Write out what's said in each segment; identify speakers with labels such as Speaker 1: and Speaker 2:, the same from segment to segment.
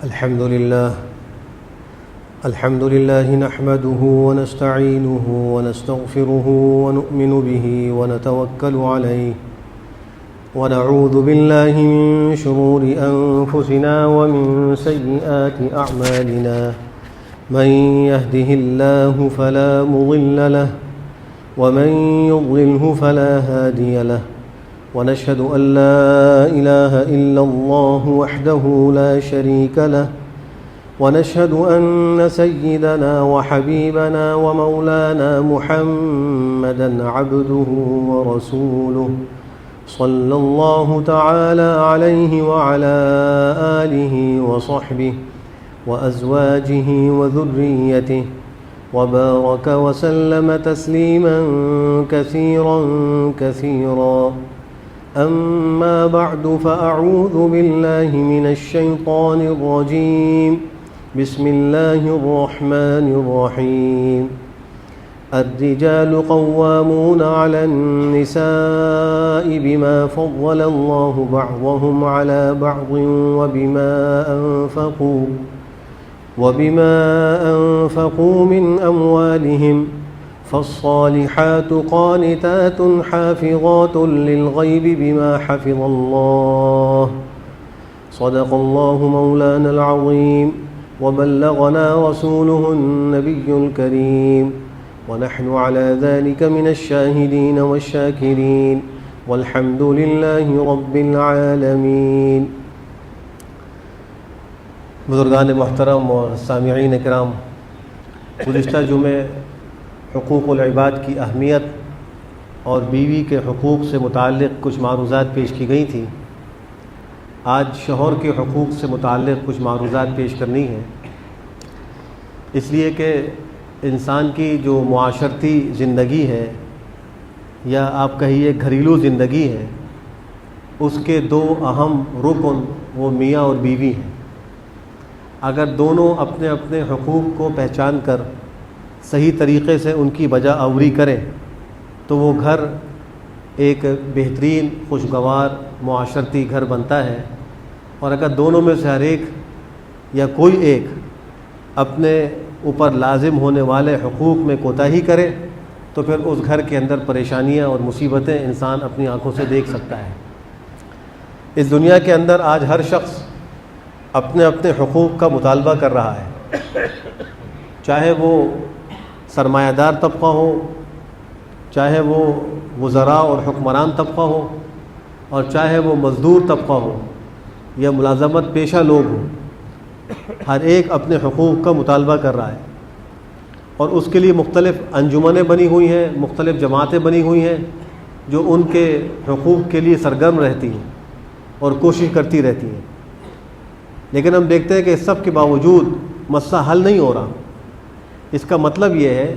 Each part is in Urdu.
Speaker 1: الحمد لله نحمده ونستعينه ونستغفره ونؤمن به ونتوكل عليه ونعوذ بالله من شرور أنفسنا ومن سيئات أعمالنا من يهده الله فلا مضل له ومن يضلله فلا هادي له ونشهد أن لا إله إلا الله وحده لا شريك له ونشهد أن سيدنا وحبيبنا ومولانا محمدا عبده ورسوله صلى الله تعالى عليه وعلى آله وصحبه وأزواجه وذريته وبارك وسلم تسليما كثيرا كثيرا. أما بعد فأعوذ بالله من الشيطان الرجيم. بسم الله الرحمن الرحيم. الرجال قوامون على النساء بما فضل الله بعضهم على بعض وبما أنفقوا من أموالهم فالصالحات قانتات حافظات للغيب بما حفظ الله. صدق الله مولانا العظيم وبلغنا رسوله النبي الكريم ونحن على ذلك من الشاهدين والشاكرين والحمد لله رب العالمين. بزرگان محترم اور سامعین کرام، گزشتہ جمعے حقوق العباد کی اہمیت اور بیوی کے حقوق سے متعلق کچھ معروضات پیش کی گئی تھیں. آج شوہر کے حقوق سے متعلق کچھ معروضات پیش کرنی ہیں، اس لیے کہ انسان کی جو معاشرتی زندگی ہے یا آپ کہیے گھریلو زندگی ہے، اس کے دو اہم رکن وہ میاں اور بیوی ہیں. اگر دونوں اپنے اپنے حقوق کو پہچان کر صحیح طریقے سے ان کی بجا آوری کریں تو وہ گھر ایک بہترین خوشگوار معاشرتی گھر بنتا ہے. اور اگر دونوں میں سے ہر ایک یا کوئی ایک اپنے اوپر لازم ہونے والے حقوق میں کوتاہی کرے تو پھر اس گھر کے اندر پریشانیاں اور مصیبتیں انسان اپنی آنکھوں سے دیکھ سکتا ہے. اس دنیا کے اندر آج ہر شخص اپنے اپنے حقوق کا مطالبہ کر رہا ہے، چاہے وہ سرمایہ دار طبقہ ہو، چاہے وہ وزراء اور حکمران طبقہ ہو، اور چاہے وہ مزدور طبقہ ہو یا ملازمت پیشہ لوگ ہوں. ہر ایک اپنے حقوق کا مطالبہ کر رہا ہے اور اس کے لیے مختلف انجمنیں بنی ہوئی ہیں، مختلف جماعتیں بنی ہوئی ہیں جو ان کے حقوق کے لیے سرگرم رہتی ہیں اور کوشش کرتی رہتی ہیں. لیکن ہم دیکھتے ہیں کہ اس سب کے باوجود مسئلہ حل نہیں ہو رہا. اس کا مطلب یہ ہے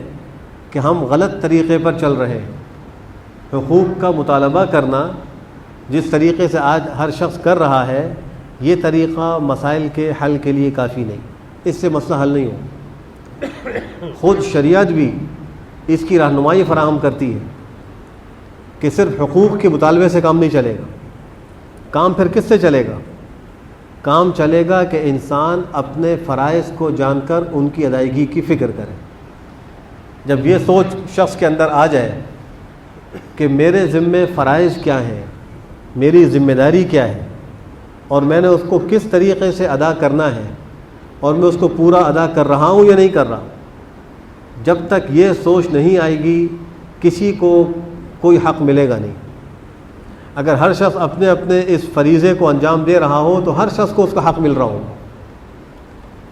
Speaker 1: کہ ہم غلط طریقے پر چل رہے ہیں. حقوق کا مطالبہ کرنا جس طریقے سے آج ہر شخص کر رہا ہے، یہ طریقہ مسائل کے حل کے لیے کافی نہیں. اس سے مسئلہ حل نہیں ہو. خود شریعت بھی اس کی رہنمائی فراہم کرتی ہے کہ صرف حقوق کے مطالبے سے کام نہیں چلے گا. کام پھر کس سے چلے گا؟ کام چلے گا کہ انسان اپنے فرائض کو جان کر ان کی ادائیگی کی فکر کرے. جب یہ سوچ شخص کے اندر آ جائے کہ میرے ذمے فرائض کیا ہیں، میری ذمہ داری کیا ہے، اور میں نے اس کو کس طریقے سے ادا کرنا ہے، اور میں اس کو پورا ادا کر رہا ہوں یا نہیں کر رہا، جب تک یہ سوچ نہیں آئے گی کسی کو کوئی حق ملے گا نہیں. اگر ہر شخص اپنے اپنے اس فریضے کو انجام دے رہا ہو تو ہر شخص کو اس کا حق مل رہا ہو.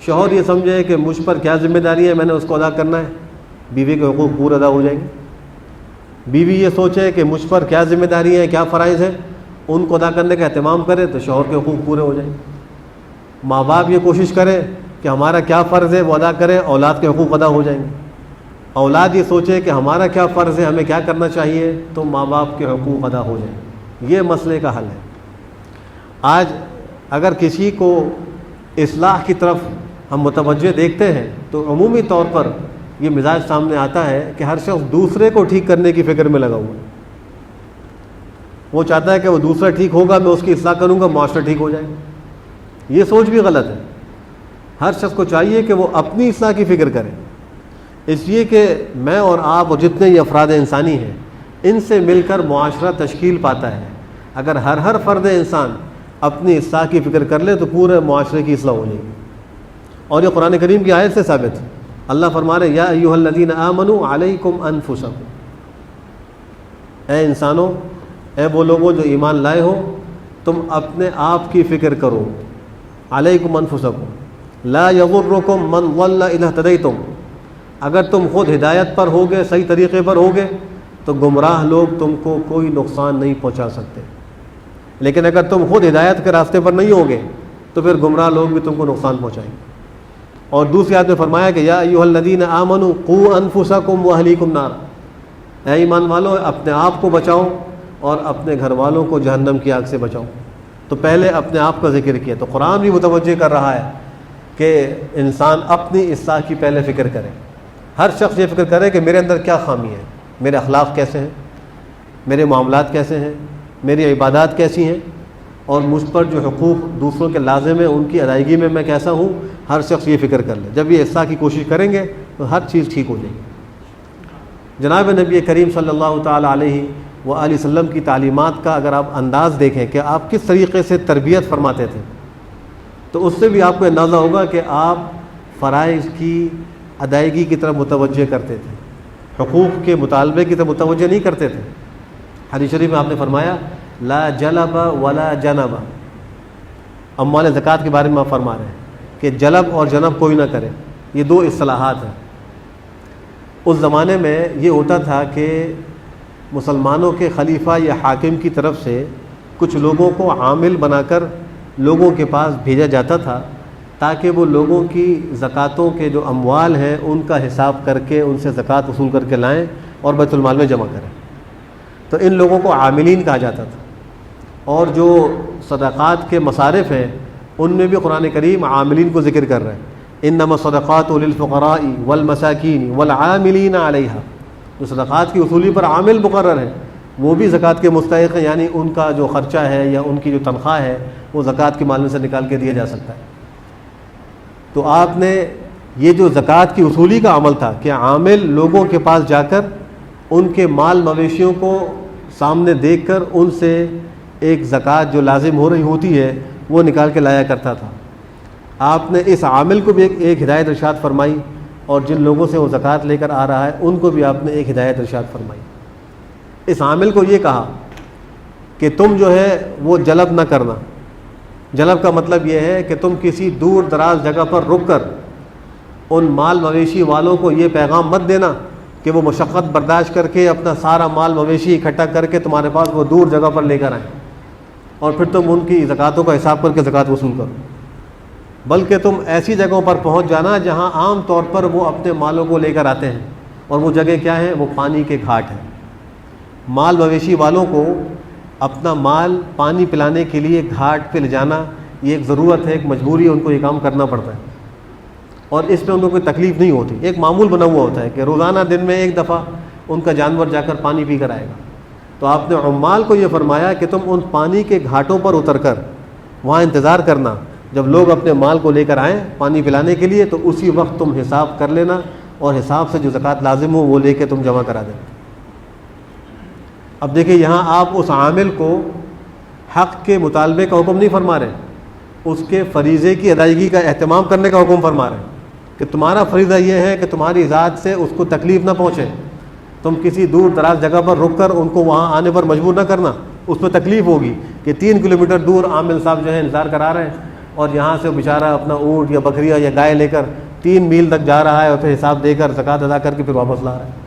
Speaker 1: شوہر یہ سمجھے کہ مجھ پر کیا ذمہ داری ہے، میں نے اس کو ادا کرنا ہے، بیوی کے حقوق پورے ادا ہو جائیں گے. بیوی یہ سوچے کہ مجھ پر کیا ذمہ داری ہے، کیا فرائض ہیں، ان کو ادا کرنے کا اہتمام کرے تو شوہر کے حقوق پورے ہو جائیں گے. ماں باپ یہ کوشش کرے کہ ہمارا کیا فرض ہے وہ ادا کریں، اولاد کے حقوق ادا ہو جائیں گے. اولاد یہ سوچے کہ ہمارا کیا فرض ہے، ہمیں کیا کرنا چاہیے، تو ماں باپ کے حقوق ادا ہو جائیں گے. یہ مسئلے کا حل ہے. آج اگر کسی کو اصلاح کی طرف ہم متوجہ دیکھتے ہیں تو عمومی طور پر یہ مزاج سامنے آتا ہے کہ ہر شخص دوسرے کو ٹھیک کرنے کی فکر میں لگا ہوا ہے. وہ چاہتا ہے کہ وہ دوسرا ٹھیک ہوگا، میں اس کی اصلاح کروں گا، معاشرہ ٹھیک ہو جائے گا. یہ سوچ بھی غلط ہے. ہر شخص کو چاہیے کہ وہ اپنی اصلاح کی فکر کرے، اس لیے کہ میں اور آپ اور جتنے یہ افراد انسانی ہیں ان سے مل کر معاشرہ تشکیل پاتا ہے۔ اگر ہر فرد انسان اپنی اصلاح کی فکر کر لے تو پورے معاشرے کی اصلاح ہو جائے گی۔ اور یہ قرآن کریم کی آیت سے ثابت ہے۔ اللہ فرما رہے یا ایھا الذین آمنوا علیکم انفسکم، اے انسانوں، اے وہ لوگوں جو ایمان لائے ہو، تم اپنے آپ کی فکر کرو۔ علیکم انفسکم لا یغرکم من ضل اذا اہتدیتم، اگر تم خود ہدایت پر ہوگے، صحیح طریقے پر ہوگے تو گمراہ لوگ تم کو کوئی نقصان نہیں پہنچا سکتے، لیکن اگر تم خود ہدایت کے راستے پر نہیں ہوگے تو پھر گمراہ لوگ بھی تم کو نقصان پہنچائیں گے۔ اور دوسری آیت میں فرمایا کہ یا ایھا الذین آمنوا قوا انفسکم واہلیکم نارا، اے ایمان والو اپنے آپ کو بچاؤ اور اپنے گھر والوں کو جہنم کی آگ سے بچاؤ۔ تو پہلے اپنے آپ کا ذکر کیا، تو قرآن بھی متوجہ کر رہا ہے کہ انسان اپنی اصلاح کی پہلے فکر کرے۔ ہر شخص یہ فکر کرے کہ میرے اندر کیا خامی ہے، میرے اخلاق کیسے ہیں، میرے معاملات کیسے ہیں، میری عبادات کیسی ہیں، اور مجھ پر جو حقوق دوسروں کے لازم ہیں ان کی ادائیگی میں میں کیسا ہوں۔ ہر شخص یہ فکر کر لے، جب یہ اصلاح کی کوشش کریں گے تو ہر چیز ٹھیک ہو جائے گی۔ جناب نبی کریم صلی اللہ تعالی علیہ وآلہ وسلم کی تعلیمات کا اگر آپ انداز دیکھیں کہ آپ کس طریقے سے تربیت فرماتے تھے تو اس سے بھی آپ کو اندازہ ہوگا کہ آپ فرائض کی ادائیگی کی طرف متوجہ کرتے تھے، حقوق کے مطالبے کی طرف متوجہ نہیں کرتے تھے۔ حدیث شریف میں آپ نے فرمایا لا جلب ولا جنب، اموال زکوٰۃ کے بارے میں آپ فرما رہے ہیں کہ جلب اور جنب کوئی نہ کرے، یہ دو اصطلاحات ہیں۔ اس زمانے میں یہ ہوتا تھا کہ مسلمانوں کے خلیفہ یا حاکم کی طرف سے کچھ لوگوں کو عامل بنا کر لوگوں کے پاس بھیجا جاتا تھا تاکہ وہ لوگوں کی زکوٰۃوں کے جو اموال ہیں ان کا حساب کر کے ان سے زکوٰۃ وصول کر کے لائیں اور بیت المال میں جمع کریں۔ تو ان لوگوں کو عاملین کہا جاتا تھا۔ اور جو صدقات کے مصارف ہیں ان میں بھی قرآن کریم عاملین کو ذکر کر رہے ہیں، انما الصدقات للفقراء والمساکین والعاملین علیہا، جو صدقات کی وصولی پر عامل مقرر ہیں وہ بھی زکوٰۃ کے مستحق ہیں، یعنی ان کا جو خرچہ ہے یا ان کی جو تنخواہ ہے وہ زکوٰۃ کے مال میں سے نکال کے دیا جا سکتا ہے۔ تو آپ نے یہ جو زکوٰۃ کی وصولی کا عمل تھا کہ عامل لوگوں کے پاس جا کر ان کے مال مویشیوں کو سامنے دیکھ کر ان سے ایک زکوٰۃ جو لازم ہو رہی ہوتی ہے وہ نکال کے لایا کرتا تھا۔ آپ نے اس عامل کو بھی ایک ہدایت ارشاد فرمائی، اور جن لوگوں سے وہ زکوٰۃ لے کر آ رہا ہے ان کو بھی آپ نے ایک ہدایت ارشاد فرمائی۔ اس عامل کو یہ کہا کہ تم جو ہے وہ جلب نہ کرنا۔ جلب کا مطلب یہ ہے کہ تم کسی دور دراز جگہ پر رک کر ان مال مویشی والوں کو یہ پیغام مت دینا کہ وہ مشقت برداشت کر کے اپنا سارا مال مویشی اکٹھا کر کے تمہارے پاس وہ دور جگہ پر لے کر آئیں اور پھر تم ان کی زکوٰۃوں کا حساب کر کے زکوٰۃ وصول کرو، بلکہ تم ایسی جگہوں پر پہنچ جانا جہاں عام طور پر وہ اپنے مالوں کو لے کر آتے ہیں، اور وہ جگہ کیا ہیں؟ وہ پانی کے گھاٹ ہیں۔ مال مویشی والوں کو اپنا مال پانی پلانے کے لیے گھاٹ پہ لے جانا یہ ایک ضرورت ہے، ایک مجبوری ہے، ان کو یہ کام کرنا پڑتا ہے، اور اس میں ان کو کوئی تکلیف نہیں ہوتی۔ ایک معمول بنا ہوا ہوتا ہے کہ روزانہ دن میں ایک دفعہ ان کا جانور جا کر پانی پی کر آئے گا۔ تو آپ نے عمال کو یہ فرمایا کہ تم ان پانی کے گھاٹوں پر اتر کر وہاں انتظار کرنا، جب لوگ اپنے مال کو لے کر آئیں پانی پلانے کے لیے تو اسی وقت تم حساب کر لینا، اور حساب سے جو زکوٰۃ لازم ہو وہ لے کے تم جمع کرا دینا۔ اب دیکھیں یہاں آپ اس عامل کو حق کے مطالبے کا حکم نہیں فرما رہے، اس کے فریضے کی ادائیگی کا اہتمام کرنے کا حکم فرما رہے ہیں کہ تمہارا فریضہ یہ ہے کہ تمہاری ذات سے اس کو تکلیف نہ پہنچے، تم کسی دور دراز جگہ پر رک کر ان کو وہاں آنے پر مجبور نہ کرنا، اس میں تکلیف ہوگی کہ 3 کلومیٹر دور عامل صاحب جو ہے انتظار کرا رہے ہیں، اور یہاں سے بیچارہ اپنا اونٹ یا بکریہ یا گائے لے کر 3 میل تک جا رہا ہے اور پھر حساب دے کر زکوٰۃ ادا کر کے پھر واپس لا رہا ہے۔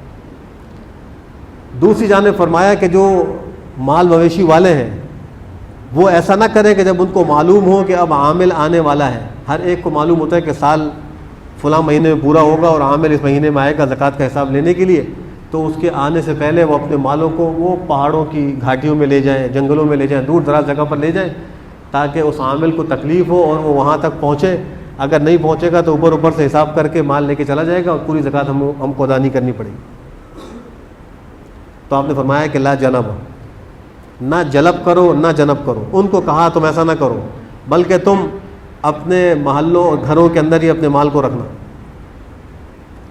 Speaker 1: دوسری جانب فرمایا کہ جو مال مویشی والے ہیں وہ ایسا نہ کریں کہ جب ان کو معلوم ہو کہ اب عامل آنے والا ہے، ہر ایک کو معلوم ہوتا ہے کہ سال فلاں مہینے میں پورا ہوگا اور عامل اس مہینے میں آئے گا زکوٰۃ کا حساب لینے کے لیے، تو اس کے آنے سے پہلے وہ اپنے مالوں کو وہ پہاڑوں کی گھاٹیوں میں لے جائیں، جنگلوں میں لے جائیں، دور دراز جگہ پر لے جائیں تاکہ اس عامل کو تکلیف ہو اور وہ وہاں تک پہنچے۔ اگر نہیں پہنچے گا تو اوپر سے حساب کر کے مال لے کے چلا جائے گا اور پوری زکوٰۃ ہم کو ادا نہیں کرنی پڑے گی۔ تو آپ نے فرمایا کہ لا جنب، نہ جلب کرو نہ جنب کرو، ان کو کہا تم ایسا نہ کرو، بلکہ تم اپنے محلوں اور گھروں کے اندر ہی اپنے مال کو رکھنا.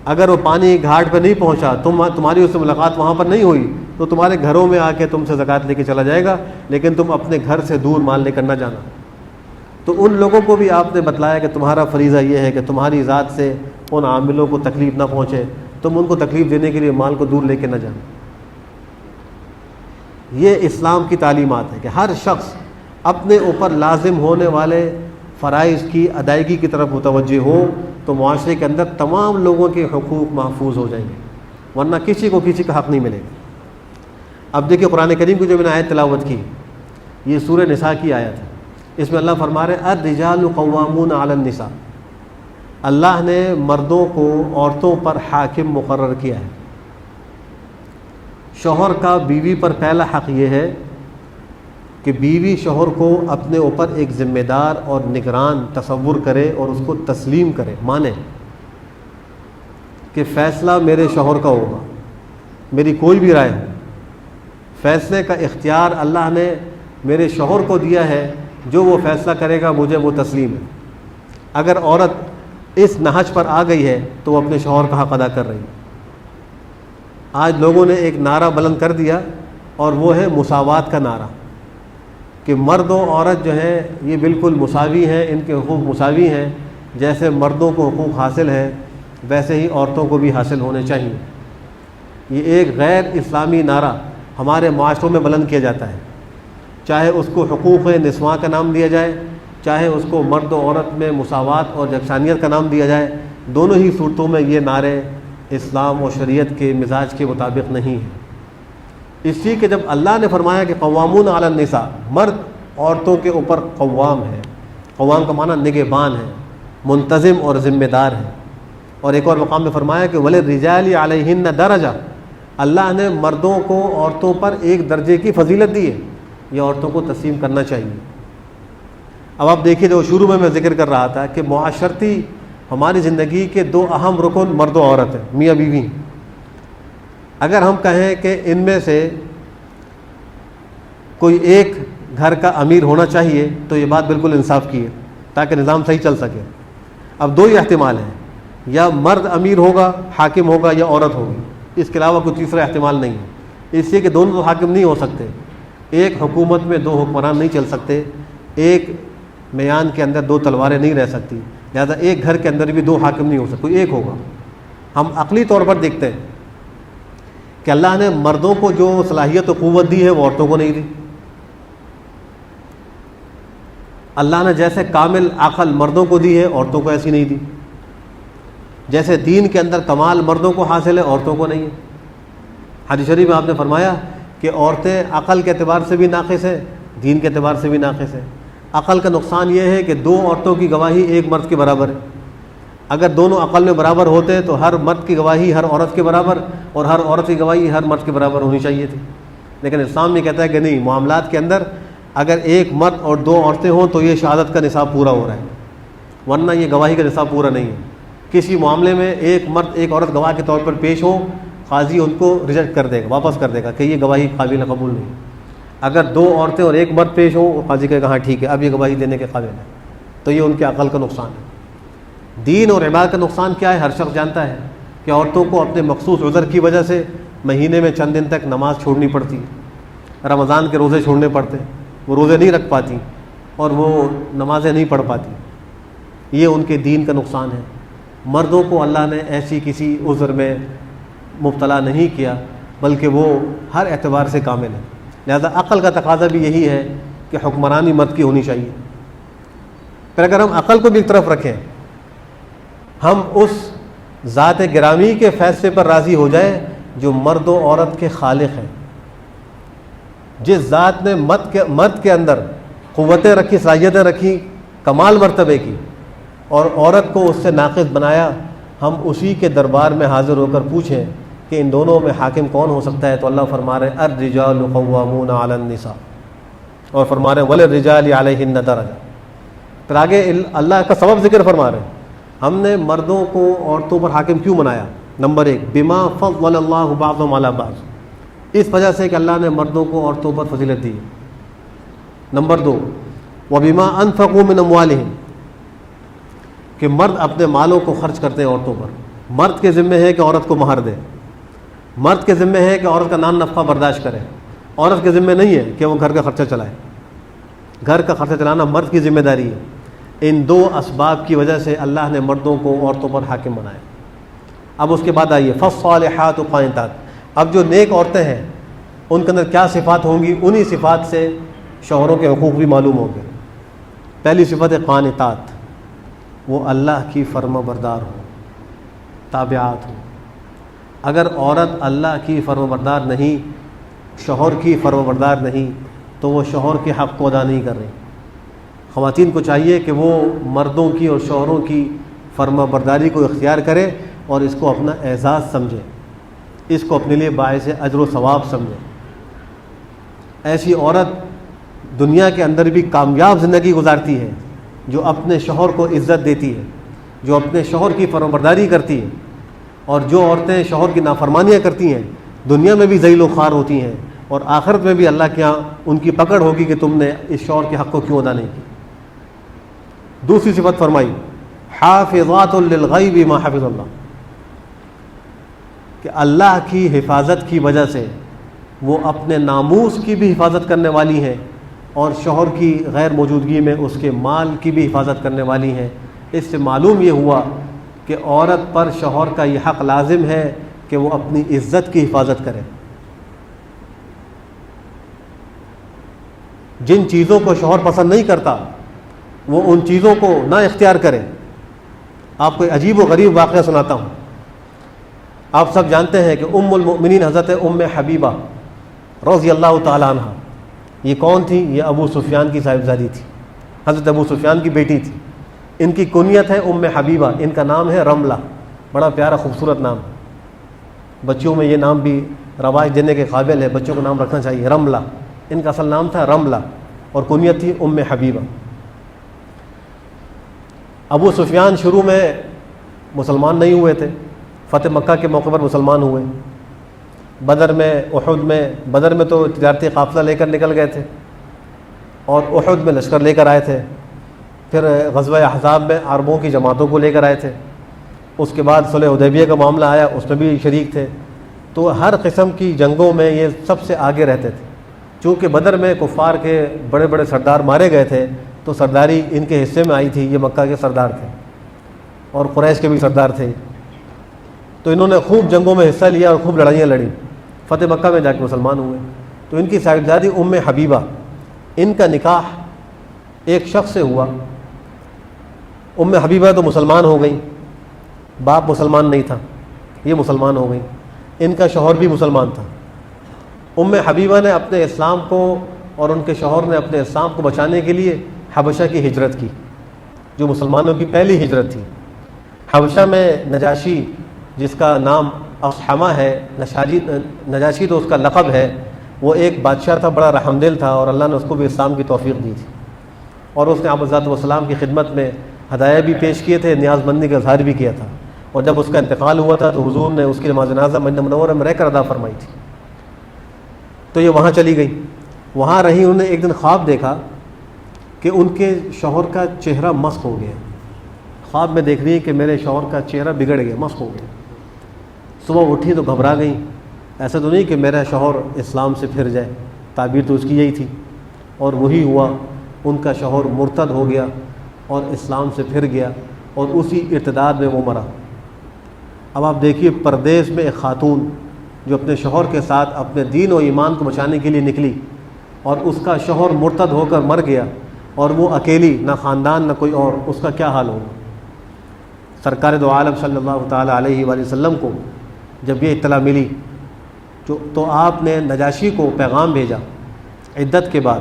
Speaker 1: اگر وہ پانی گھاٹ پہ نہیں پہنچا، تمہاری اس سے ملاقات وہاں پر نہیں ہوئی، تو تمہارے گھروں میں آ کے تم سے زکوٰۃ لے کے چلا جائے گا، لیکن تم اپنے گھر سے دور مال لے کر نہ جانا. تو ان لوگوں کو بھی آپ نے بتلایا کہ تمہارا فریضہ یہ ہے کہ تمہاری ذات سے ان عاملوں کو تکلیف نہ پہنچے، تم ان کو تکلیف دینے کے لیے مال کو دور لے کے نہ جانا. یہ اسلام کی تعلیمات ہے کہ ہر شخص اپنے اوپر لازم ہونے والے فرائض کی ادائیگی کی طرف متوجہ ہو، تو معاشرے کے اندر تمام لوگوں کے حقوق محفوظ ہو جائیں گے، ورنہ کسی کو کسی کا حق نہیں ملے گا. اب دیکھیں قرآن کریم کی جو میں نے آیت تلاوت کی، یہ سورہ نساء کی آیت ہے. اس میں اللہ فرما رہے الرجال قوامون علی النساء، اللہ نے مردوں کو عورتوں پر حاکم مقرر کیا ہے. شوہر کا بیوی پر پہلا حق یہ ہے کہ بیوی شوہر کو اپنے اوپر ایک ذمہ دار اور نگران تصور کرے اور اس کو تسلیم کرے، مانے کہ فیصلہ میرے شوہر کا ہوگا، میری کوئی بھی رائے ہو، فیصلے کا اختیار اللہ نے میرے شوہر کو دیا ہے، جو وہ فیصلہ کرے گا مجھے وہ تسلیم ہے. اگر عورت اس نہج پر آ گئی ہے تو وہ اپنے شوہر کا حق ادا کر رہی ہے. آج لوگوں نے ایک نعرہ بلند کر دیا اور وہ ہے مساوات کا نعرہ، کہ مرد و عورت جو ہیں یہ بالکل مساوی ہیں، ان کے حقوق مساوی ہیں، جیسے مردوں کو حقوق حاصل ہیں ویسے ہی عورتوں کو بھی حاصل ہونے چاہیے. یہ ایک غیر اسلامی نعرہ ہمارے معاشروں میں بلند کیا جاتا ہے، چاہے اس کو حقوق نسواں کا نام دیا جائے، چاہے اس کو مرد و عورت میں مساوات اور یکسانیت کا نام دیا جائے. دونوں ہی صورتوں میں یہ نعرے اسلام و شریعت کے مزاج کے مطابق نہیں ہیں. اس لیے کہ جب اللہ نے فرمایا کہ قوامون علی النساء، مرد عورتوں کے اوپر قوام ہے، قوام کا معنی نگہبان ہے، منتظم اور ذمہ دار ہے. اور ایک اور مقام میں فرمایا کہ وَلِلرِّجَالِ عَلَيْهِنَّ دَرَجَةٌ، اللہ نے مردوں کو عورتوں پر ایک درجے کی فضیلت دی ہے، یہ عورتوں کو تسلیم کرنا چاہیے. اب آپ دیکھیے، جو شروع میں ذکر کر رہا تھا کہ معاشرتی ہماری زندگی کے دو اہم رکن مرد و عورت ہیں، میاں بیوی. اگر ہم کہیں کہ ان میں سے کوئی ایک گھر کا امیر ہونا چاہیے تو یہ بات بالکل انصاف کی ہے، تاکہ نظام صحیح چل سکے. اب دو ہی احتمال ہیں، یا مرد امیر ہوگا، حاکم ہوگا، یا عورت ہوگی، اس کے علاوہ کوئی تیسرا احتمال نہیں ہے. اس لیے کہ دونوں تو حاکم نہیں ہو سکتے. ایک حکومت میں دو حکمران نہیں چل سکتے، ایک میان کے اندر دو تلواریں نہیں رہ سکتی، لہذا ایک گھر کے اندر بھی دو حاکم نہیں ہو سکتے، کوئی ایک ہوگا. ہم عقلی طور پر دیکھتے ہیں کہ اللہ نے مردوں کو جو صلاحیت و قوت دی ہے وہ عورتوں کو نہیں دی. اللہ نے جیسے کامل عقل مردوں کو دی ہے عورتوں کو ایسی نہیں دی. جیسے دین کے اندر کمال مردوں کو حاصل ہے عورتوں کو نہیں ہے. حدیث شریف میں آپ نے فرمایا کہ عورتیں عقل کے اعتبار سے بھی ناقص ہیں، دین کے اعتبار سے بھی ناقص ہیں. عقل کا نقصان یہ ہے کہ دو عورتوں کی گواہی ایک مرد کے برابر ہے. اگر دونوں عقل میں برابر ہوتے تو ہر مرد کی گواہی ہر عورت کے برابر اور ہر عورت کی گواہی ہر مرد کے برابر ہونی چاہیے تھی. لیکن اسلام یہ کہتا ہے کہ نہیں، معاملات کے اندر اگر ایک مرد اور دو عورتیں ہوں تو یہ شہادت کا نصاب پورا ہو رہا ہے، ورنہ یہ گواہی کا نصاب پورا نہیں ہے. کسی معاملے میں ایک مرد ایک عورت گواہ کے طور پر پیش ہو، قاضی ان کو ریجیکٹ کر دے گا، واپس کر دے گا کہ یہ گواہی قابل قبول نہیں. اگر دو عورتیں اور ایک مرد پیش ہوں، وہ قاضی کہے گا ہاں ٹھیک ہے، اب یہ گواہی دینے کے قابل ہے. تو یہ ان کے عقل کا نقصان ہے. دین اور عبادت کا نقصان کیا ہے ہر شخص جانتا ہے کہ عورتوں کو اپنے مخصوص عذر کی وجہ سے مہینے میں چند دن تک نماز چھوڑنی پڑتی ہے. رمضان کے روزے چھوڑنے پڑتے ہیں، وہ روزے نہیں رکھ پاتی اور وہ نمازیں نہیں پڑھ پاتی. یہ ان کے دین کا نقصان ہے. مردوں کو اللہ نے ایسی کسی عذر میں مبتلا نہیں کیا، بلکہ وہ ہر اعتبار سے کامل ہے. لہذا عقل کا تقاضا بھی یہی ہے کہ حکمرانی مرد کی ہونی چاہیے. پھر اگر ہم عقل کو بھی ایک طرف رکھیں، ہم اس ذات گرامی کے فیصلے پر راضی ہو جائیں جو مرد و عورت کے خالق ہیں. جس ذات نے مرد کے اندر قوتیں رکھی، صلاحیتیں رکھی کمال مرتبے کی، اور عورت کو اس سے ناقص بنایا، ہم اسی کے دربار میں حاضر ہو کر پوچھیں کہ ان دونوں میں حاکم کون ہو سکتا ہے، تو اللہ فرما رہے ہیں الرجال قوامون علی النساء، اور فرما رہے ہیں وللرجال علیہن درجہ. پھر آگے اللہ کا سبب ذکر فرما رہے ہیں. ہم نے مردوں کو عورتوں پر حاکم کیوں بنایا؟ نمبر 1، بما فضل اللہ بعضهم علی بعض، اس وجہ سے کہ اللہ نے مردوں کو عورتوں پر فضیلت دی. نمبر 2، وبما انفقوا من اموالهم، کہ مرد اپنے مالوں کو خرچ کرتے ہیں عورتوں پر. مرد کے ذمہ ہے کہ عورت کو مہر دے, مرد کے ذمہ ہے کہ عورت کا نان نفقہ برداشت کرے, عورت کے ذمہ نہیں ہے کہ وہ گھر کا خرچہ چلائے. گھر کا خرچہ چلانا مرد کی ذمہ داری ہے. ان دو اسباب کی وجہ سے اللہ نے مردوں کو عورتوں پر حاکم بنایا. اب اس کے بعد آئیے فالصالحات قانتات. اب جو نیک عورتیں ہیں ان کے اندر کیا صفات ہوں گی؟ انہی صفات سے شوہروں کے حقوق بھی معلوم ہوں گے. پہلی صفت ہے قانتات, وہ اللہ کی فرما بردار ہو, تابعات ہو. اگر عورت اللہ کی فرما بردار نہیں, شوہر کی فرما بردار نہیں, تو وہ شوہر کے حق کو ادا نہیں کر رہی. خواتین کو چاہیے کہ وہ مردوں کی اور شوہروں کی فرما برداری کو اختیار کرے اور اس کو اپنا اعزاز سمجھے, اس کو اپنے لیے باعث اجر و ثواب سمجھے. ایسی عورت دنیا کے اندر بھی کامیاب زندگی گزارتی ہے جو اپنے شوہر کو عزت دیتی ہے, جو اپنے شوہر کی فرمانبرداری کرتی ہے. اور جو عورتیں شوہر کی نافرمانیاں کرتی ہیں دنیا میں بھی ذلیل و خوار ہوتی ہیں, اور آخرت میں بھی اللہ کے یہاں ان کی پکڑ ہوگی کہ تم نے اس شوہر کے حق کو کیوں ادا نہیں کی. دوسری صفت فرمائی حافظات للغیب ما حفظ اللہ, کہ اللہ کی حفاظت کی وجہ سے وہ اپنے ناموس کی بھی حفاظت کرنے والی ہیں اور شوہر کی غیر موجودگی میں اس کے مال کی بھی حفاظت کرنے والی ہیں. اس سے معلوم یہ ہوا کہ عورت پر شوہر کا یہ حق لازم ہے کہ وہ اپنی عزت کی حفاظت کرے. جن چیزوں کو شوہر پسند نہیں کرتا وہ ان چیزوں کو نہ اختیار کرے. آپ کو عجیب و غریب واقعہ سناتا ہوں. آپ سب جانتے ہیں کہ ام المؤمنین حضرت ام حبیبہ رضی اللہ تعالی عنہ, یہ کون تھی؟ یہ ابو سفیان کی صاحبزادی تھی, حضرت ابو سفیان کی بیٹی تھی. ان کی کنیت ہے ام حبیبہ, ان کا نام ہے رملہ. بڑا پیارا خوبصورت نام, بچوں میں یہ نام بھی رواج دینے کے قابل ہے, بچوں کو نام رکھنا چاہیے. رملہ ان کا اصل نام تھا, رملہ, اور کنیت تھی ام حبیبہ. ابو سفیان شروع میں مسلمان نہیں ہوئے تھے, فتح مکہ کے موقع پر مسلمان ہوئے. بدر میں, احد میں, بدر میں تو تجارتی قافلہ لے کر نکل گئے تھے اور احد میں لشکر لے کر آئے تھے. پھر غزوہ احزاب میں عربوں کی جماعتوں کو لے کر آئے تھے. اس کے بعد صلح حدیبیہ کا معاملہ آیا, اس میں بھی شریک تھے. تو ہر قسم کی جنگوں میں یہ سب سے آگے رہتے تھے. چونکہ بدر میں کفار کے بڑے بڑے سردار مارے گئے تھے تو سرداری ان کے حصے میں آئی تھی. یہ مکہ کے سردار تھے اور قریش کے بھی سردار تھے, تو انہوں نے خوب جنگوں میں حصہ لیا اور خوب لڑائیاں لڑیں. فتح مکہ میں جا کے مسلمان ہوئے. تو ان کی صاحبزادی ام حبیبہ, ان کا نکاح ایک شخص سے ہوا. ام حبیبہ تو مسلمان ہو گئی, باپ مسلمان نہیں تھا, یہ مسلمان ہو گئی. ان کا شوہر بھی مسلمان تھا. ام حبیبہ نے اپنے اسلام کو اور ان کے شوہر نے اپنے اسلام کو بچانے کے لیے حبشہ کی ہجرت کی, جو مسلمانوں کی پہلی ہجرت تھی. حبشہ میں نجاشی, جس کا نام اصحمہ ہے, نجاشی تو اس کا لقب ہے, وہ ایک بادشاہ تھا, بڑا رحم دل تھا, اور اللہ نے اس کو بھی اسلام کی توفیق دی تھی. اور اس نے آپ صلی اللہ علیہ وسلم کی خدمت میں ہدایہ بھی پیش کیے تھے, نیاز مندی کا اظہار بھی کیا تھا. اور جب اس کا انتقال ہوا تھا تو حضور نے اس کی نماز جنازہ مدینہ منورہ میں رہ کر ادا فرمائی تھی. تو یہ وہاں چلی گئی, وہاں رہی. انہوں نے ایک دن خواب دیکھا کہ ان کے شوہر کا چہرہ مسخ ہو گیا. خواب میں دیکھ رہی ہے کہ میرے شوہر کا چہرہ بگڑ گیا, مسخ ہو گیا. صبح اٹھی تو گھبرا گئی. ایسا تو نہیں کہ میرا شوہر اسلام سے پھر جائے, تعبیر تو اس کی یہی تھی, اور وہی ہوا. ان کا شوہر مرتد ہو گیا اور اسلام سے پھر گیا, اور اسی ارتداد میں وہ مرا. اب آپ دیکھیے, پردیس میں ایک خاتون جو اپنے شوہر کے ساتھ اپنے دین و ایمان کو بچانے کے لیے نکلی, اور اس کا شوہر مرتد ہو کر مر گیا, اور وہ اکیلی, نہ خاندان نہ کوئی اور. اس کا کیا حال ہوگا؟ سرکار دو عالم صلی اللہ تعالیٰ علیہ وآلہ وسلم کو جب یہ اطلاع ملی تو آپ نے نجاشی کو پیغام بھیجا عدت کے بعد,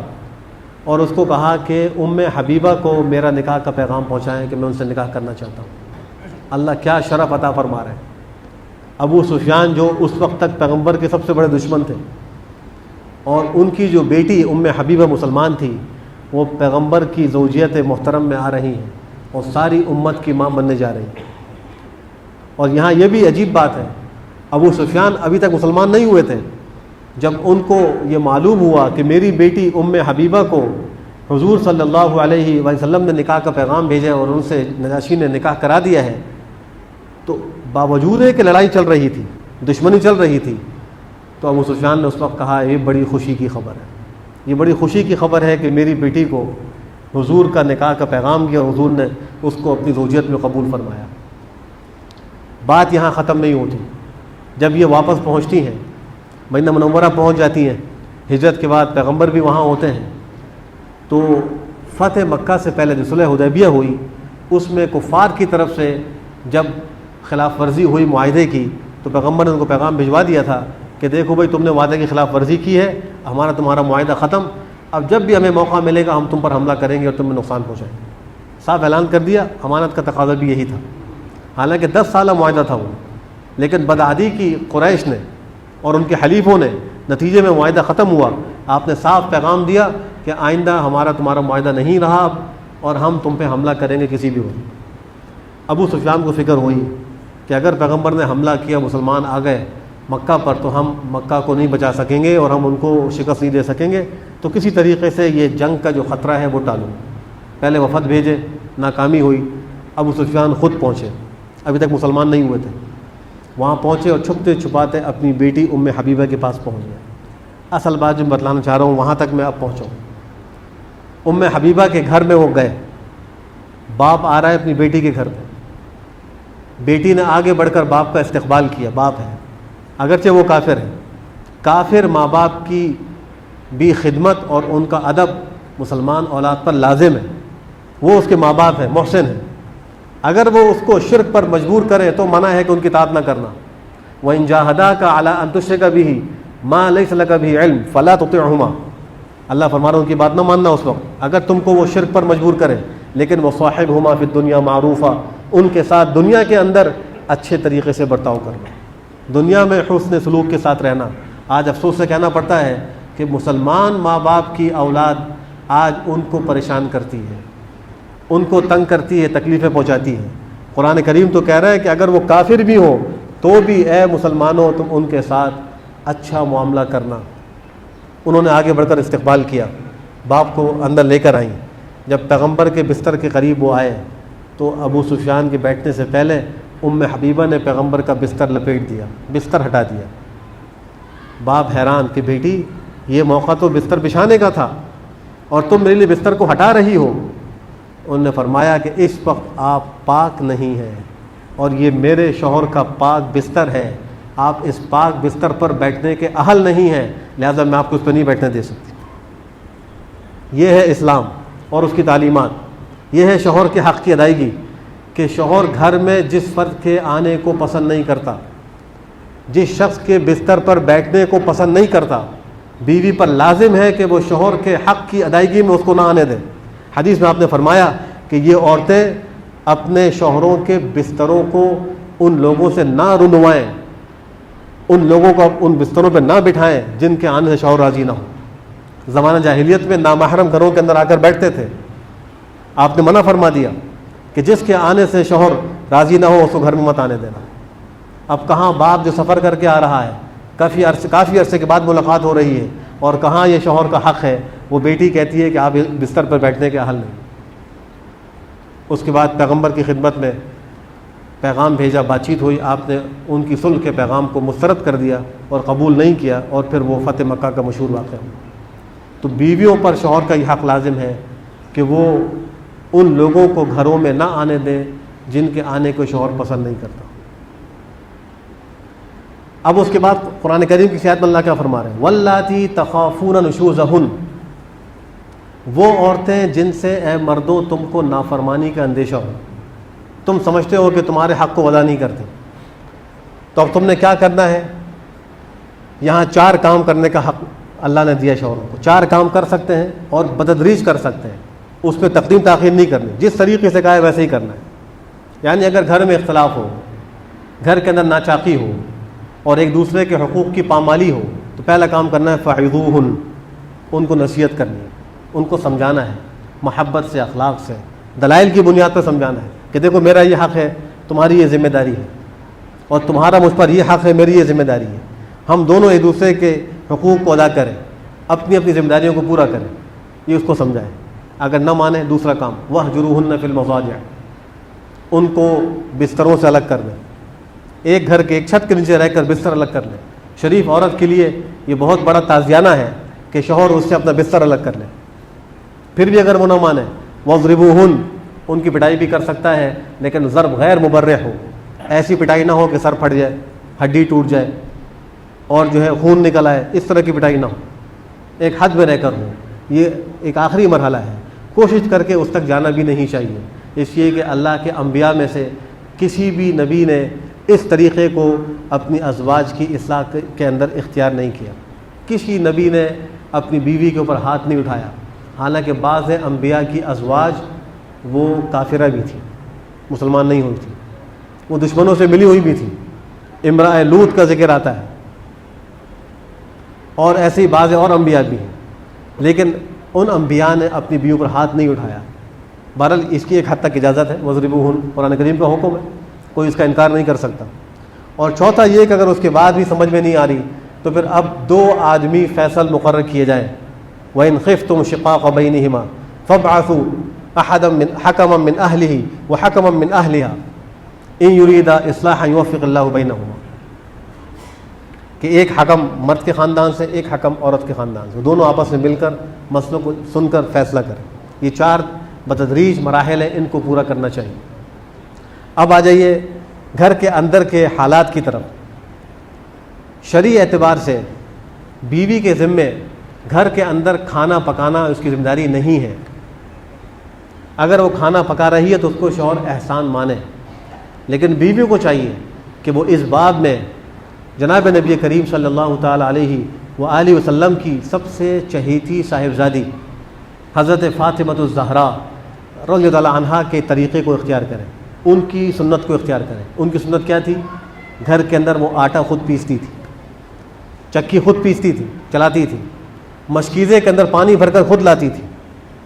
Speaker 1: اور اس کو کہا کہ ام حبیبہ کو میرا نکاح کا پیغام پہنچائیں کہ میں ان سے نکاح کرنا چاہتا ہوں. اللہ کیا شرف عطا فرما رہے ہیں. ابو سفیان جو اس وقت تک پیغمبر کے سب سے بڑے دشمن تھے, اور ان کی جو بیٹی ام حبیبہ مسلمان تھی, وہ پیغمبر کی زوجیت محترم میں آ رہی ہیں اور ساری امت کی ماں بننے جا رہی ہیں. اور یہاں یہ بھی عجیب بات ہے, ابو سفیان ابھی تک مسلمان نہیں ہوئے تھے. جب ان کو یہ معلوم ہوا کہ میری بیٹی ام حبیبہ کو حضور صلی اللہ علیہ وسلم نے نکاح کا پیغام بھیجا اور ان سے نجاشی نے نکاح کرا دیا ہے، تو باوجود ہے کہ لڑائی چل رہی تھی، دشمنی چل رہی تھی، تو ابو سفیان نے اس وقت کہا یہ بڑی خوشی کی خبر ہے، یہ بڑی خوشی کی خبر ہے کہ میری بیٹی کو حضور کا نکاح کا پیغام دیا، حضور نے اس کو اپنی زوجیت میں قبول فرمایا۔ بات یہاں ختم نہیں ہوتی، جب یہ واپس پہنچتی ہیں، مدینہ منورہ پہنچ جاتی ہیں، ہجرت کے بعد پیغمبر بھی وہاں ہوتے ہیں، تو فتح مکہ سے پہلے جو صلح حدیبیہ ہوئی اس میں کفار کی طرف سے جب خلاف ورزی ہوئی معاہدے کی، تو پیغمبر نے ان کو پیغام بھجوا دیا تھا کہ دیکھو بھائی تم نے وعدے کی خلاف ورزی کی ہے، ہمارا تمہارا معاہدہ ختم، اب جب بھی ہمیں موقع ملے گا ہم تم پر حملہ کریں گے اور تمہیں نقصان پہنچائیں گے۔ صاف اعلان کر دیا، امانت کا تقاضا بھی یہی تھا، حالانکہ 10 سالہ معاہدہ تھا وہ، لیکن بدعہدی کی قریش نے اور ان کے حلیفوں نے، نتیجے میں معاہدہ ختم ہوا۔ آپ نے صاف پیغام دیا کہ آئندہ ہمارا تمہارا معاہدہ نہیں رہا اب، اور ہم تم پہ حملہ کریں گے کسی بھی وقت۔ ابو سفیان کو فکر ہوئی کہ اگر پیغمبر نے حملہ کیا، مسلمان آ گئے مکہ پر، تو ہم مکہ کو نہیں بچا سکیں گے اور ہم ان کو شکست نہیں دے سکیں گے، تو کسی طریقے سے یہ جنگ کا جو خطرہ ہے وہ ٹالو۔ پہلے وفد بھیجے، ناکامی ہوئی، ابو سفیان خود پہنچے، ابھی تک مسلمان نہیں ہوئے تھے، وہاں پہنچے اور چھپتے چھپاتے اپنی بیٹی ام حبیبہ کے پاس پہنچ گئے۔ اصل بات جو بتلانا چاہ رہا ہوں وہاں تک میں اب پہنچا ہوں۔ ام حبیبہ کے گھر میں وہ گئے، باپ آ رہا ہے اپنی بیٹی کے گھر پہ، بیٹی نے آگے بڑھ کر باپ کا استقبال کیا، باپ ہے اگرچہ وہ کافر ہے، کافر ماں باپ کی بھی خدمت اور ان کا ادب مسلمان اولاد پر لازم ہے، وہ اس کے ماں باپ ہیں، محسن ہیں، اگر وہ اس کو شرک پر مجبور کریں تو منع ہے کہ ان کی اطاعت نہ کرنا۔ وَإِن جَاهَدَاكَ عَلَىٰ أَن تُشْرِكَ بِهِ مَا لَيْسَ لَكَ بِهِ عِلْمٌ فَلَا تُطِعْهُمَا، اللہ فرما رہا ہے ان کی بات نہ ماننا اس وقت اگر تم کو وہ شرک پر مجبور کریں، لیکن وَصَاحِبْهُمَا فِي الدُّنْيَا مَعْرُوفًا، ان کے ساتھ دنیا کے اندر اچھے طریقے سے برتاؤ کرنا، دنیا میں حسن سلوک کے ساتھ رہنا۔ آج افسوس سے کہنا پڑتا ہے کہ مسلمان ماں باپ کی اولاد آج ان کو پریشان کرتی ہے، ان کو تنگ کرتی ہے، تکلیفیں پہنچاتی ہے۔ قرآن کریم تو کہہ رہا ہے کہ اگر وہ کافر بھی ہوں تو بھی اے مسلمانوں تم ان کے ساتھ اچھا معاملہ کرنا۔ انہوں نے آگے بڑھ کر استقبال کیا، باپ کو اندر لے کر آئیں۔ جب پیغمبر کے بستر کے قریب وہ آئے تو ابو سفیان کے بیٹھنے سے پہلے ام حبیبہ نے پیغمبر کا بستر لپیٹ دیا، بستر ہٹا دیا۔ باپ حیران کہ بیٹی یہ موقع تو بستر بچھانے کا تھا اور تم میرے لیے بستر کو ہٹا رہی ہو۔ انہوں نے فرمایا کہ اس وقت آپ پاک نہیں ہیں اور یہ میرے شوہر کا پاک بستر ہے، آپ اس پاک بستر پر بیٹھنے کے اہل نہیں ہیں، لہذا میں آپ کو اس پہ نہیں بیٹھنے دے سکتی۔ یہ ہے اسلام اور اس کی تعلیمات، یہ ہے شوہر کے حق کی ادائیگی کہ شوہر گھر میں جس فرد کے آنے کو پسند نہیں کرتا، جس شخص کے بستر پر بیٹھنے کو پسند نہیں کرتا، بیوی پر لازم ہے کہ وہ شوہر کے حق کی ادائیگی میں اس کو نہ آنے دے۔ حدیث میں آپ نے فرمایا کہ یہ عورتیں اپنے شوہروں کے بستروں کو ان لوگوں سے نہ رنوائیں، ان لوگوں کو ان بستروں پہ نہ بٹھائیں جن کے آنے سے شوہر راضی نہ ہو۔ زمانہ جاہلیت میں نامحرم گھروں کے اندر آ کر بیٹھتے تھے، آپ نے منع فرما دیا کہ جس کے آنے سے شوہر راضی نہ ہو اس کو گھر میں مت آنے دینا۔ اب کہاں باپ جو سفر کر کے آ رہا ہے، کافی عرصے کے بعد ملاقات ہو رہی ہے، اور کہاں یہ شوہر کا حق ہے، وہ بیٹی کہتی ہے کہ آپ بستر پر بیٹھنے کے اہل نہیں۔ اس کے بعد پیغمبر کی خدمت میں پیغام بھیجا، بات چیت ہوئی، آپ نے ان کی صلح کے پیغام کو مسترد کر دیا اور قبول نہیں کیا، اور پھر وہ فتح مکہ کا مشہور واقعہ ہوا۔ تو بیویوں پر شوہر کا یہ حق لازم ہے کہ وہ ان لوگوں کو گھروں میں نہ آنے دیں جن کے آنے کو شوہر پسند نہیں کرتا۔ اب اس کے بعد قرآن کریم کی آیت میں اللہ کیا فرما رہے ہیں؟ واللاتی تخافون نشوزہن، وہ عورتیں جن سے اے مردوں تم کو نافرمانی کا اندیشہ ہو، تم سمجھتے ہو کہ تمہارے حق کو ادا نہیں کرتے، تو اب تم نے کیا کرنا ہے؟ یہاں 4 کام کرنے کا حق اللہ نے دیا شوہروں کو، 4 کام کر سکتے ہیں اور بتدریج کر سکتے ہیں، اس پہ تقدیم تاخیر نہیں کرنی، جس طریقے سے کہا ہے ویسے ہی کرنا ہے۔ یعنی اگر گھر میں اختلاف ہو، گھر کے اندر ناچاقی ہو اور ایک دوسرے کے حقوق کی پامالی ہو، تو پہلا کام کرنا ہے فعظوہن، ان کو نصیحت کرنی ہے، ان کو سمجھانا ہے، محبت سے، اخلاق سے، دلائل کی بنیاد پر سمجھانا ہے کہ دیکھو میرا یہ حق ہے، تمہاری یہ ذمہ داری ہے، اور تمہارا مجھ پر یہ حق ہے، میری یہ ذمہ داری ہے، ہم دونوں ایک دوسرے کے حقوق کو ادا کریں، اپنی اپنی ذمہ داریوں کو پورا کریں، یہ اس کو سمجھائیں۔ اگر نہ مانے دوسرا کام وَاهْجُرُوهُنَّ فِي الْمَضَاجِعِ، ان کو بستروں سے الگ کر لیں، ایک گھر کے ایک چھت کے نیچے رہ کر بستر الگ کر لیں۔ شریف عورت کے لیے یہ بہت بڑا تعزیانہ ہے کہ شوہر اس سے اپنا بستر الگ کر لے۔ پھر بھی اگر وہ نہ مانے وَاضْرِبُوهُنَّ، ان کی پٹائی بھی کر سکتا ہے لیکن ضرب غیر مبرح ہو، ایسی پٹائی نہ ہو کہ سر پھٹ جائے، ہڈی ٹوٹ جائے اور جو ہے خون نکل آئے، اس طرح کی پٹائی نہ ہو، ایک حد میں رہ کر ہو۔ یہ ایک آخری مرحلہ ہے، کوشش کر کے اس تک جانا بھی نہیں چاہیے، اس لیے کہ اللہ کے انبیاء میں سے کسی بھی نبی نے اس طریقے کو اپنی ازواج کی اصلاح کے اندر اختیار نہیں کیا۔ کسی نبی نے اپنی بیوی کے اوپر ہاتھ نہیں اٹھایا، حالانکہ بعض انبیاء کی ازواج وہ کافرہ بھی تھی، مسلمان نہیں ہوئی تھی، وہ دشمنوں سے ملی ہوئی بھی تھی، امرأہ لوط کا ذکر آتا ہے، اور ایسے ہی بعض اور انبیاء بھی ہیں، لیکن ان انبیاء نے اپنی بیویوں پر ہاتھ نہیں اٹھایا۔ بہرحال اس کی ایک حد تک اجازت ہے، وَاضْرِبُوهُنَّ قرآن کریم کا حکم ہے، کوئی اس کا انکار نہیں کر سکتا۔ اور چوتھا یہ کہ اگر اس کے بعد بھی سمجھ میں نہیں آ رہی تو پھر اب 2 آدمی فیصل مقرر کیے جائیں، وَإِنْ خِفْتُمْ شِقَاقَ بَيْنِهِمَا فَابْعَثُوا حَكَمًا مِّنْ أَهْلِهِ وَحَكَمًا مِّنْ أَهْلِهَا إِنْ يُرِيدَا إِصْلَاحًا يُوَفِّقِ اللَّهُ بَيْنَهُمَا، کہ ایک حکم مرد کے خاندان سے، ایک حکم عورت کے خاندان سے، دونوں آپس میں مل کر مسئلوں کو سن کر فیصلہ کریں۔ یہ 4 بتدریج مراحل ہیں، ان کو پورا کرنا چاہیے۔ اب آ جائیے گھر کے اندر کے حالات کی طرف۔ شرعی اعتبار سے بیوی کے ذمے گھر کے اندر کھانا پکانا اس کی ذمہ داری نہیں ہے۔ اگر وہ کھانا پکا رہی ہے تو اس کو شوہر احسان مانے، لیکن بیوی کو چاہیے کہ وہ اس باب میں جناب نبی کریم صلی اللہ تعالی علیہ وآلہ وسلم کی سب سے چہیتی صاحبزادی حضرت فاطمہ الزہرا رضی اللہ عنہا کے طریقے کو اختیار کریں، ان کی سنت کو اختیار کریں۔ ان کی سنت کیا تھی؟ گھر کے اندر وہ آٹا خود پیستی تھی، چکی خود پیستی تھی، چلاتی تھی، مشکیزے کے اندر پانی بھر کر خود لاتی تھی،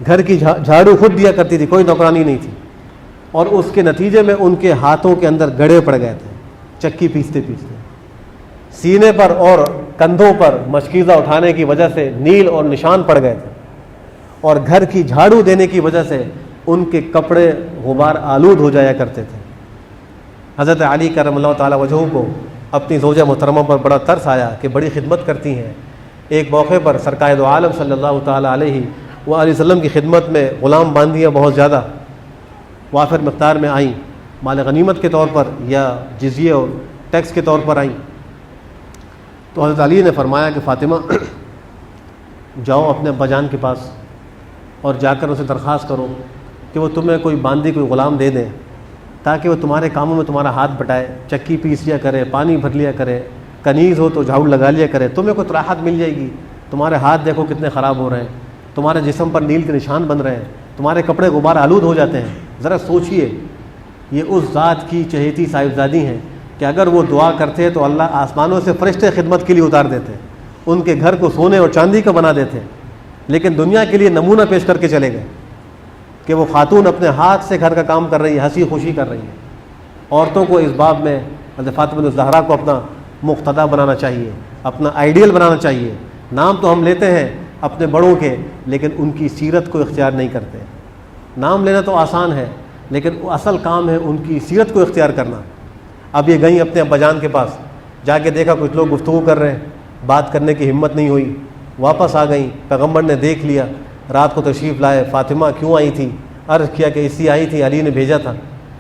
Speaker 1: گھر کی جھاڑو خود دیا کرتی تھی، کوئی نوکرانی نہیں تھی، اور اس کے نتیجے میں ان کے ہاتھوں کے اندر گڑے پڑ گئے تھے چکی پیستے پیستے، سینے پر اور کندھوں پر مشکیزہ اٹھانے کی وجہ سے نیل اور نشان پڑ گئے تھے، اور گھر کی جھاڑو دینے کی وجہ سے ان کے کپڑے غبار آلود ہو جایا کرتے تھے۔ حضرت علی کرم اللہ تعالی وجہہ کو اپنی زوجہ محترمہ پر بڑا ترس آیا کہ بڑی خدمت کرتی ہیں۔ ایک موقع پر سرکار دو عالم صلی اللہ تعالی علیہ وآلہ وسلم کی خدمت میں غلام باندیاں بہت زیادہ وافر مقدار میں آئیں، مال غنیمت کے طور پر یا جزیے اور ٹیکس کے طور پر آئیں، تو حضرت علی نے فرمایا کہ فاطمہ جاؤ اپنے ابا جان کے پاس اور جا کر اسے درخواست کرو کہ وہ تمہیں کوئی باندی کوئی غلام دے دیں تاکہ وہ تمہارے کاموں میں تمہارا ہاتھ بٹائے، چکی پیس لیا کرے، پانی بھر لیا کرے، کنیز ہو تو جھاڑو لگا لیا کرے، تمہیں کوئی راحت مل جائے گی۔ تمہارے ہاتھ دیکھو کتنے خراب ہو رہے ہیں، تمہارے جسم پر نیل کے نشان بن رہے ہیں، تمہارے کپڑے غبار آلود ہو جاتے ہیں۔ ذرا سوچئے، یہ اس ذات کی چہیتی صاحبزادی ہیں کہ اگر وہ دعا کرتے تو اللہ آسمانوں سے فرشتے خدمت کے لیے اتار دیتے، ان کے گھر کو سونے اور چاندی کا بنا دیتے، لیکن دنیا کے لیے نمونہ پیش کر کے چلے گئے کہ وہ خاتون اپنے ہاتھ سے گھر کا کام کر رہی ہے، ہنسی خوشی کر رہی ہے۔ عورتوں کو اس باب میں حضرت فاطمہ الزہرا کو اپنا مقتدا بنانا چاہیے، اپنا آئیڈیل بنانا چاہیے۔ نام تو ہم لیتے ہیں اپنے بڑوں کے، لیکن ان کی سیرت کو اختیار نہیں کرتے۔ نام لینا تو آسان ہے، لیکن اصل کام ہے ان کی سیرت کو اختیار کرنا۔ اب یہ گئیں اپنے ابا جان کے پاس، جا کے دیکھا کچھ لوگ گفتگو کر رہے ہیں، بات کرنے کی ہمت نہیں ہوئی، واپس آ گئیں۔ پیغمبر نے دیکھ لیا، رات کو تشریف لائے، فاطمہ کیوں آئی تھی؟ عرض کیا کہ اسی آئی تھی، علی نے بھیجا تھا،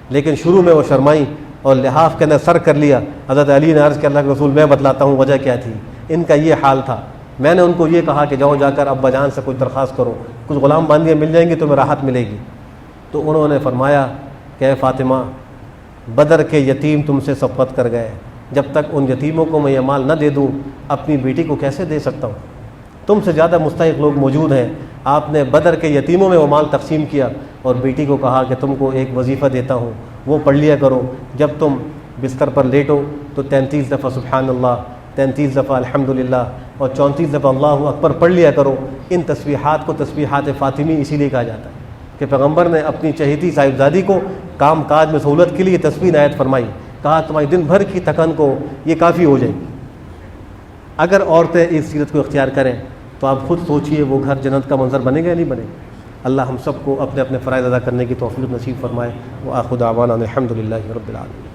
Speaker 1: لیکن شروع میں وہ شرمائی اور لحاف کے اندر سر کر لیا۔ حضرت علی نے عرض کیا اللہ کے رسول میں بتلاتا ہوں وجہ کیا تھی۔ ان کا یہ حال تھا، میں نے ان کو یہ کہا کہ جاؤ جا کر ابا جان سے کچھ درخواست کرو، کچھ غلام باندیاں مل جائیں گی تمہیں راحت ملے گی۔ تو انہوں نے فرمایا کہ اے فاطمہ، بدر کے یتیم تم سے سبقت کر گئے، جب تک ان یتیموں کو میں یہ مال نہ دے دوں اپنی بیٹی کو کیسے دے سکتا ہوں؟ تم سے زیادہ مستحق لوگ موجود ہیں۔ آپ نے بدر کے یتیموں میں وہ مال تقسیم کیا اور بیٹی کو کہا کہ تم کو ایک وظیفہ دیتا ہوں، وہ پڑھ لیا کرو، جب تم بستر پر لیٹو تو 33 دفعہ سبحان اللہ، 33 دفعہ الحمدللہ اور 34 دفعہ اللہ اکبر پڑھ لیا کرو۔ ان تسبیحات کو تسبیحات فاطمی اسی لیے کہا جاتا ہے کہ پیغمبر نے اپنی چہیتی صاحبزادی کو کام کاج میں سہولت کے لیے تسبیح عنایت فرمائی، کہا تمہاری دن بھر کی تھکن کو یہ کافی ہو جائے گی۔ اگر عورتیں اس سیرت کو اختیار کریں تو آپ خود سوچئے وہ گھر جنت کا منظر بنے گا یا نہیں بنے گا؟ اللہ ہم سب کو اپنے اپنے فرائض ادا کرنے کی توفیق نصیب فرمائے. وآخر دعوانا ان الحمد للہ رب العالمین.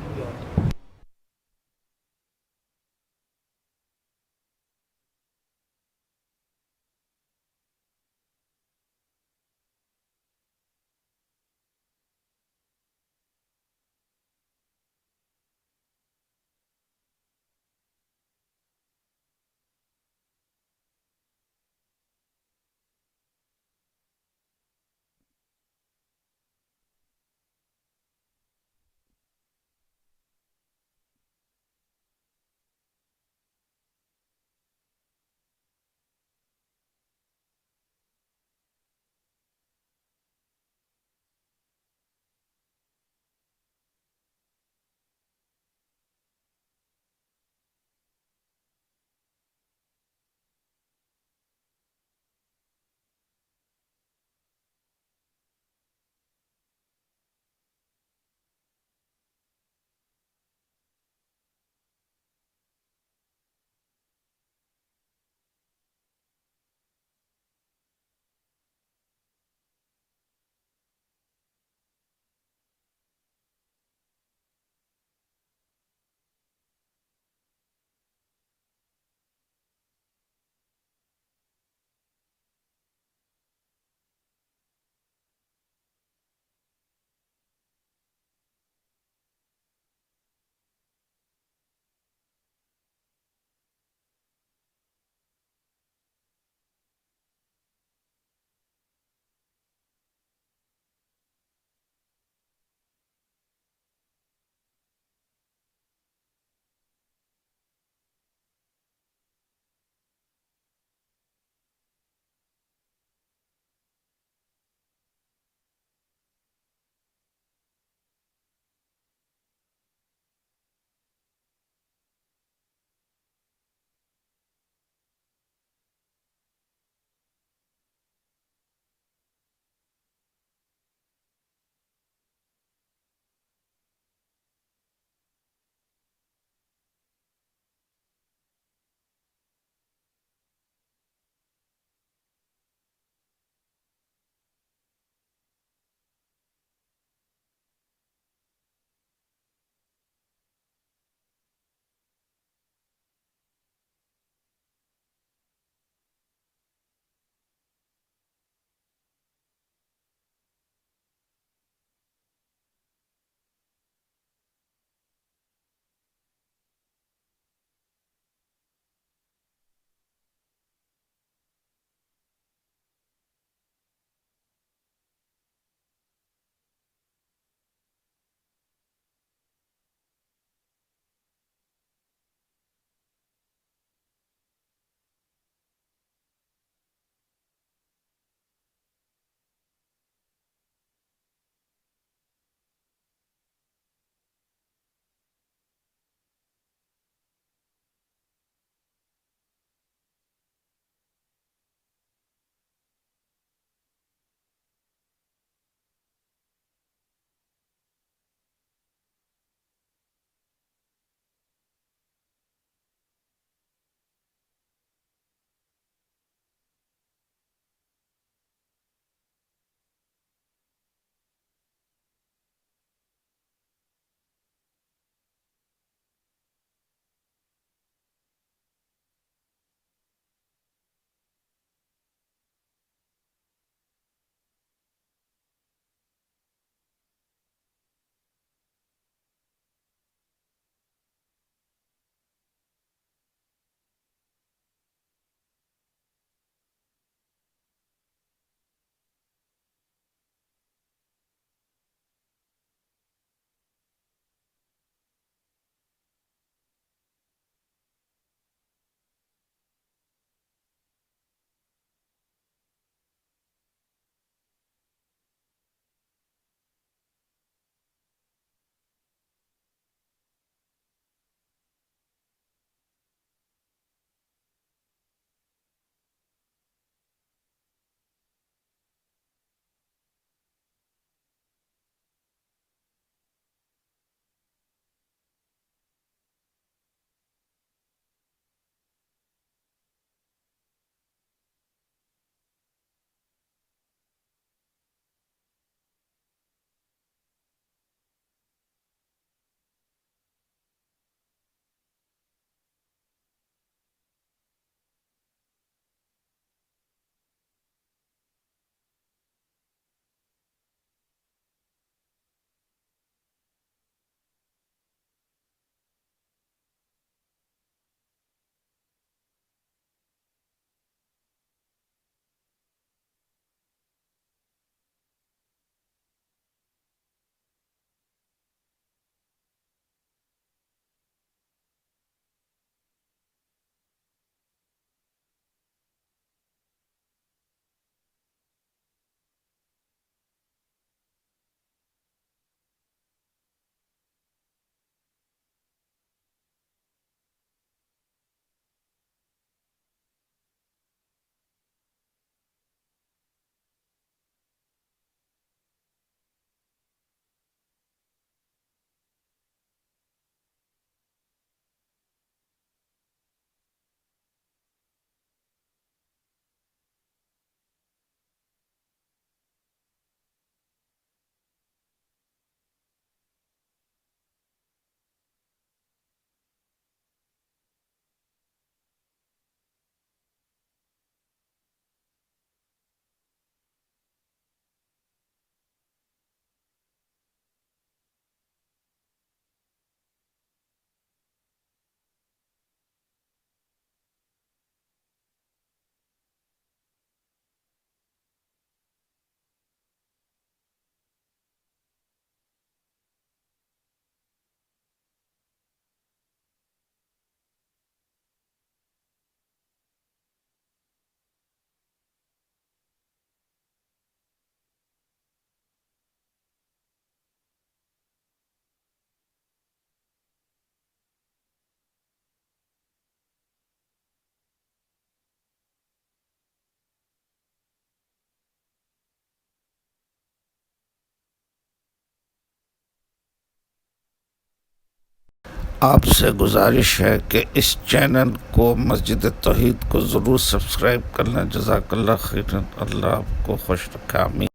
Speaker 2: آپ سے گزارش ہے کہ اس چینل کو مسجد توحید کو ضرور سبسکرائب کرنا. جزاک اللہ خیرا. اللہ آپ کو خوش رکھے. آمین.